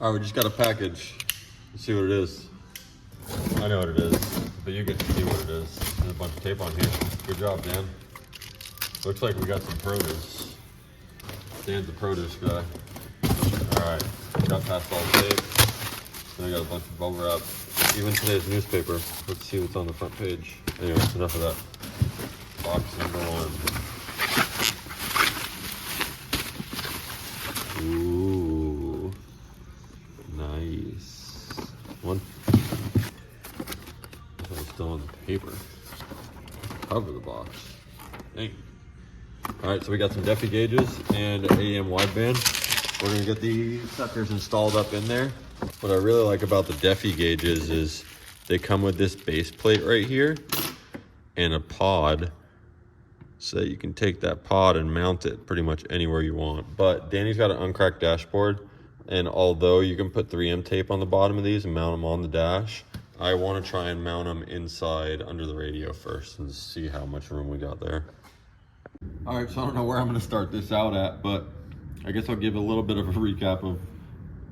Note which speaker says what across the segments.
Speaker 1: All right, we just got a package. Let's see what it is. I know what it is, but you get to see what it is. There's a bunch of tape on here. Good job, Dan. Looks like we got some produce. Dan's a produce guy. All right, got past all the tape. Then I got a bunch of bubble wrap. Even today's newspaper. Let's see what's on the front page. Anyway, enough of that. Box number 1. Ooh, nice. One. It's still on the paper. Cover the box. Dang. All right, so we got some Defi gauges and AEM wideband. We're gonna get these suckers installed up in there. What I really like about the Defi gauges is they come with this base plate right here and a pod, so that you can take that pod and mount it pretty much anywhere you want. But Danny's got an uncracked dashboard, and although you can put 3M tape on the bottom of these and mount them on the dash, I want to try and mount them inside under the radio first and see how much room we got there. All right, so I don't know where I'm going to start this out at, but I guess I'll give a little bit of a recap of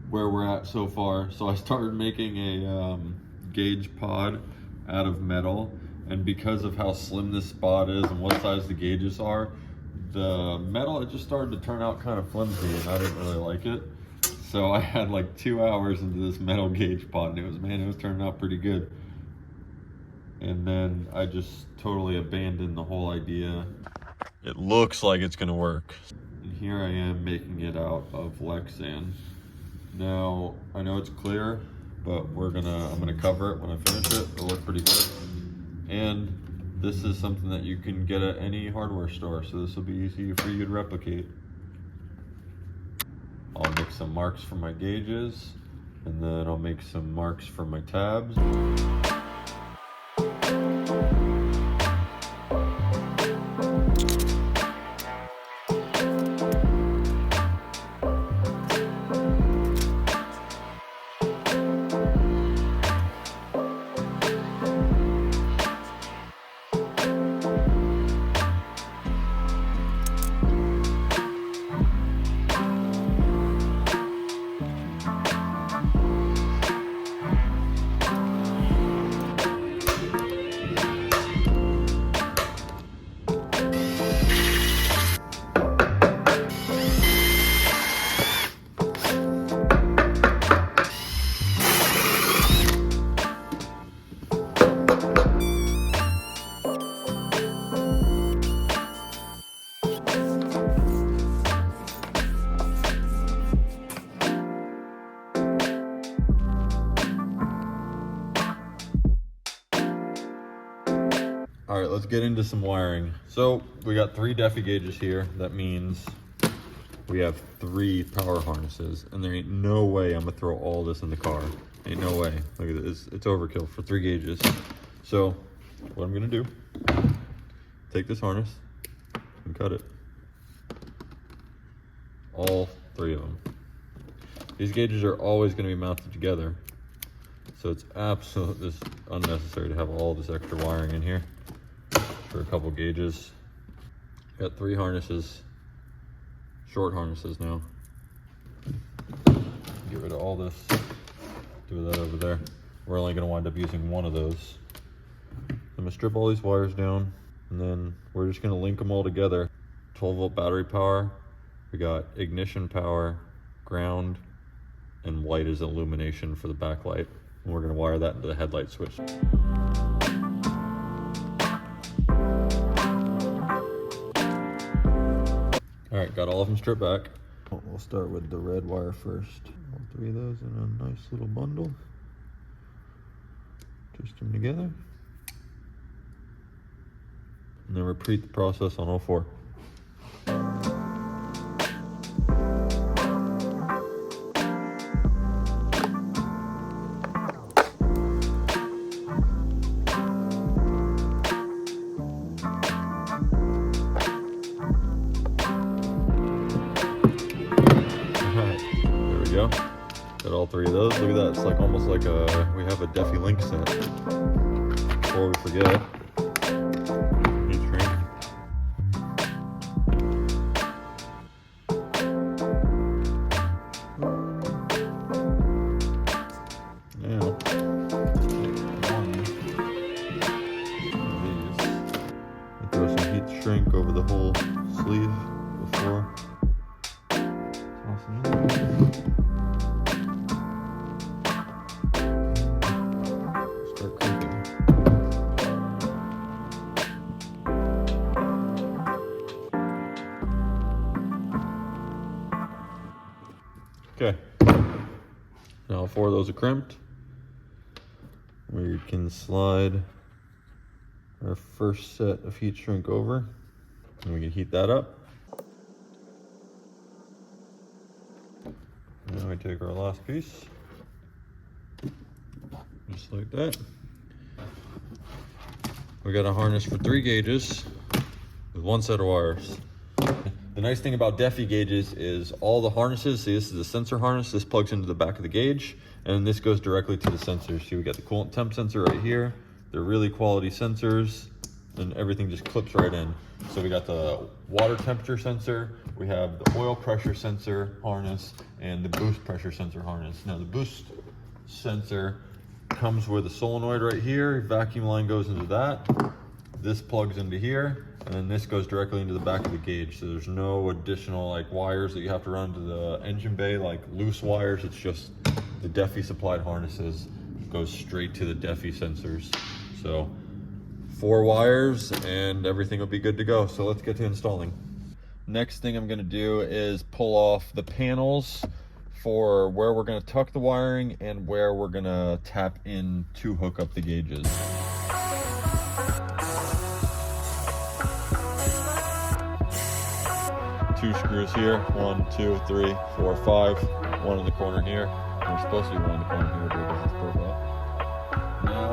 Speaker 1: where we're at so far. So I started making a gauge pod out of metal, and because of how slim this spot is and what size the gauges are, the metal, it just started to turn out kind of flimsy, and I didn't really like it. So I had like 2 hours into this metal gauge pod, and it was turning out pretty good. And then I just totally abandoned the whole idea. It looks like it's gonna work. And here I am making it out of Lexan. Now, I know it's clear, but I'm gonna cover it when I finish it. It'll look pretty good. And this is something that you can get at any hardware store, so this will be easy for you to replicate. I'll make some marks for my gauges, and then I'll make some marks for my tabs. All right, let's get into some wiring. So we got 3 Defi gauges here. That means we have 3 power harnesses, and there ain't no way I'm gonna throw all this in the car. Ain't no way. Look at this, it's overkill for 3 gauges. So what I'm gonna do, take this harness and cut it. All 3 of them. These gauges are always gonna be mounted together, so it's absolutely unnecessary to have all this extra wiring in here for a couple gauges. Got 3 harnesses, short harnesses now. Get rid of all this, do that over there. We're only gonna wind up using 1 of those. I'm gonna strip all these wires down, and then we're just gonna link them all together. 12-volt battery power, we got ignition power, ground, and white is illumination for the backlight. And we're gonna wire that into the headlight switch. All right, got all of them stripped back. We'll start with the red wire first. All 3 of those in a nice little bundle. Twist them together. And then repeat the process on all 4. Go. Got all 3 of those. Look at that. It's like almost like we have a Defi link set. Before we forget. Heat shrink. Start crimping. Okay. Now 4 of those are crimped. We can slide our first set of heat shrink over, and we can heat that up. Now we take our last piece, just like that. We got a harness for 3 gauges with 1 set of wires. The nice thing about Defi gauges is all the harnesses, see, this is a sensor harness, this plugs into the back of the gauge, and this goes directly to the sensors. See, we got the coolant temp sensor right here. They're really quality sensors, and everything just clips right in. So we got the water temperature sensor, we have the oil pressure sensor harness, and the boost pressure sensor harness. Now the boost sensor comes with a solenoid right here, vacuum line goes into that, this plugs into here, and then this goes directly into the back of the gauge. So there's no additional like wires that you have to run to the engine bay, like loose wires. It's just the Defi supplied harnesses goes straight to the Defi sensors. So 4 wires and everything will be good to go. So let's get to installing. Next thing I'm gonna do is pull off the panels for where we're gonna tuck the wiring and where we're gonna tap in to hook up the gauges. Two screws here, 1, 2, 3, 4, 5. 1 in the corner here. There's supposed to be 1 in the corner here, but it doesn't spread well. Now,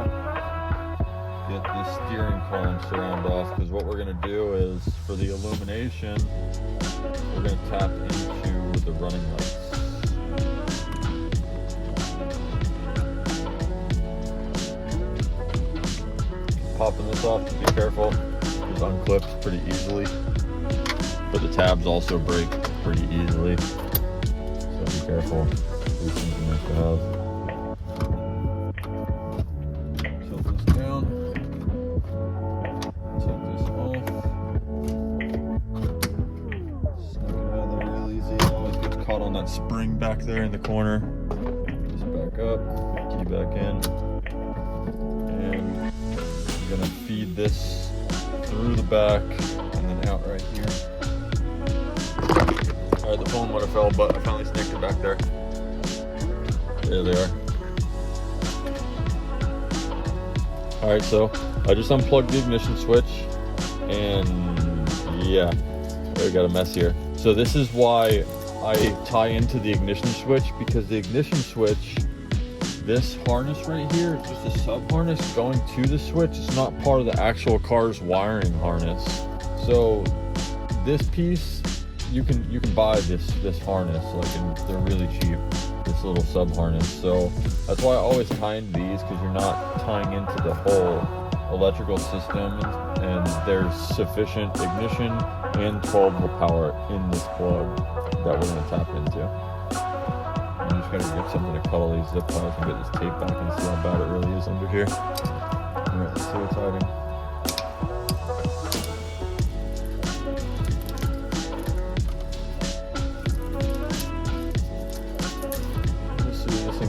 Speaker 1: get this steering column surround off, because what we're going to do is, for the illumination, we're going to tap into the running lights. Popping this off, just be careful. It unclips pretty easily. But the tabs also break pretty easily, so be careful. These things are nice to have. Tilt this down. Take this off. Snip it out of there real easy. It always gets caught on that spring back there in the corner. Just back up, key back in, and I'm gonna feed this through the back and then out right here. Alright, the phone would have fell, but I finally snaked it back there. There they are. Alright, so I just unplugged the ignition switch, and yeah, we got a mess here. So this is why I tie into the ignition switch, because the ignition switch, this harness right here is just a sub harness going to the switch. It's not part of the actual car's wiring harness. So this piece, you can buy this harness, like, and they're really cheap, this little sub harness. So that's why I always tie in these, because you're not tying into the whole electrical system, and there's sufficient ignition and 12-volt power in this plug that we're going to tap into. I'm just going to get something to cut all these zip ties and get this tape back and see how bad it really is under here. Alright, let's see what's hiding.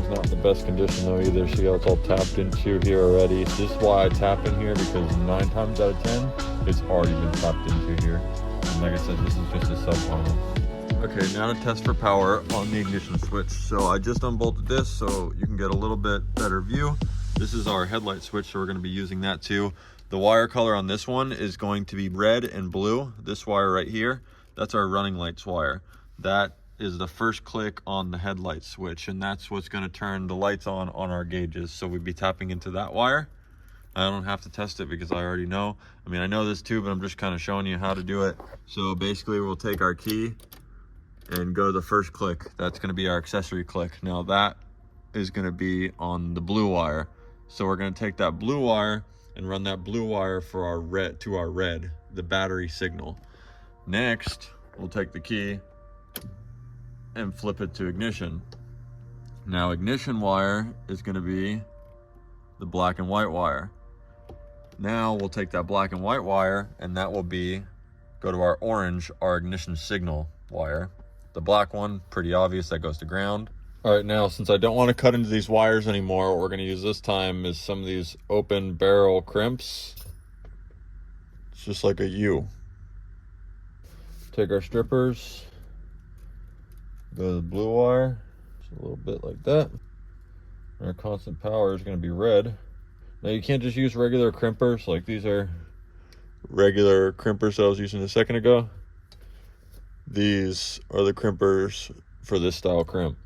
Speaker 1: Not in the best condition though either. See how it's all tapped into here already. So this is why I tap in here, because 9 times out of 10 it's already been tapped into here. And like I said, this is just a sub harness. Okay, now to test for power on the ignition switch. So I just unbolted this so you can get a little bit better view. This is our headlight switch, so we're going to be using that too. The wire color on this one is going to be red and blue. This wire right here, that's our running lights wire. That is the first click on the headlight switch, and that's what's going to turn the lights on our gauges. So we'd be tapping into that wire. I don't have to test it because I already know. I mean, I know this too, but I'm just kind of showing you how to do it. So basically we'll take our key and go to the first click. That's going to be our accessory click. Now that is going to be on the blue wire. So we're going to take that blue wire and run that blue wire for our red, to our red, the battery signal. Next, we'll take the key and flip it to ignition. Now ignition wire is going to be the black and white wire. Now we'll take that black and white wire, and that will be, go to our orange, our ignition signal wire. The black one, pretty obvious, that goes to ground. All right, now since I don't want to cut into these wires anymore, what we're going to use this time is some of these open barrel crimps. It's just like a U. Take our strippers, go to the blue wire, just a little bit like that. And our constant power is going to be red. Now you can't just use regular crimpers, like these are regular crimpers that I was using a second ago. These are the crimpers for this style crimp.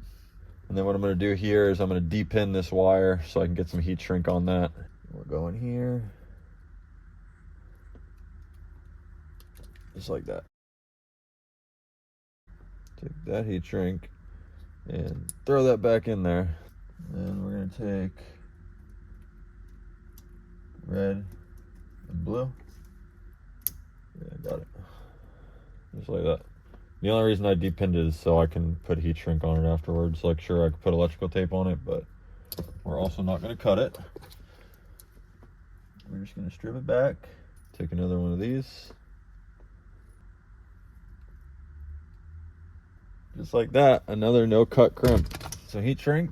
Speaker 1: And then what I'm going to do here is I'm going to depin this wire so I can get some heat shrink on that. We'll go in here, just like that. Take that heat shrink and throw that back in there. Then we're going to take red and blue. Yeah, I got it. Just like that. The only reason I depinned it is so I can put heat shrink on it afterwards. Like, sure, I could put electrical tape on it, but we're also not going to cut it. We're just going to strip it back. Take another one of these. Just like that, another no-cut crimp. So heat shrink,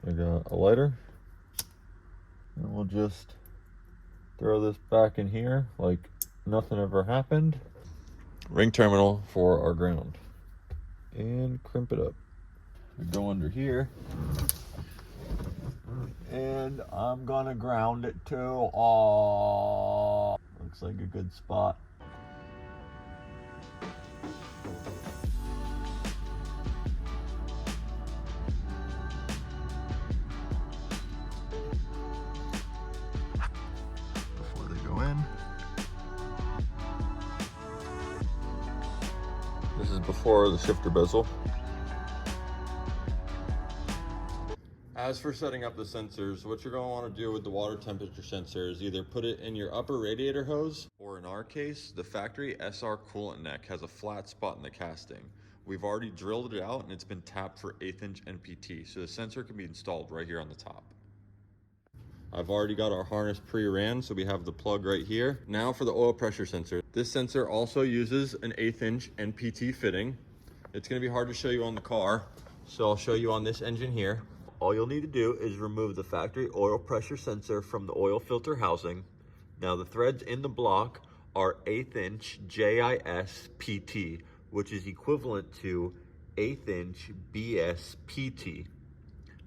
Speaker 1: I got a lighter. And we'll just throw this back in here like nothing ever happened. Ring terminal for our ground. And crimp it up. We go under here. And I'm gonna ground it too. Oh, looks like a good spot. Before they go in. This is before the shifter bezel. As for setting up the sensors, what you're going to want to do with the water temperature sensor is either put it in your upper radiator hose, or in our case, the factory SR coolant neck has a flat spot in the casting. We've already drilled it out and it's been tapped for 1/8 inch NPT, so the sensor can be installed right here on the top. I've already got our harness pre-ran, so we have the plug right here. Now for the oil pressure sensor. This sensor also uses an 1/8 inch NPT fitting. It's going to be hard to show you on the car, so I'll show you on this engine here. All you'll need to do is remove the factory oil pressure sensor from the oil filter housing. Now the threads in the block are 1/8 inch JIS PT, which is equivalent to 1/8 inch bspt.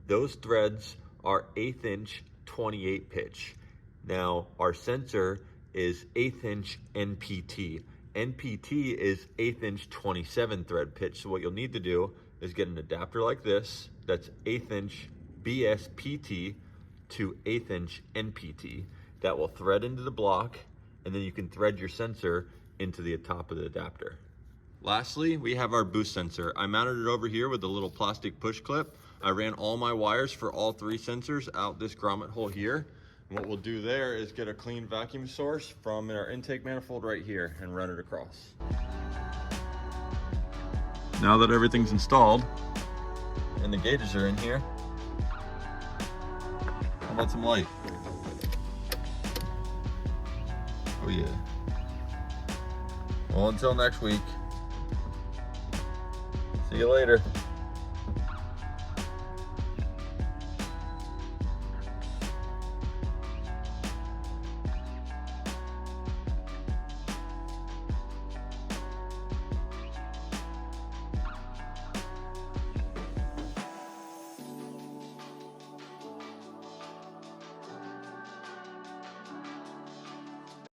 Speaker 1: Those threads are 1/8 inch 28 pitch. Now our sensor is 1/8 inch NPT. NPT is 1/8 inch 27 thread pitch. So what you'll need to do is get an adapter like this that's 1/8 inch bspt to 1/8 inch NPT that will thread into the block, and then you can thread your sensor into the top of the adapter. Lastly, we have our boost sensor. I mounted it over here with a little plastic push clip. I ran all my wires for all 3 sensors out this grommet hole here. And what we'll do there is get a clean vacuum source from our intake manifold right here and run it across. Now that everything's installed and the gauges are in here, how about some light? Oh yeah. Well, until next week. See you later.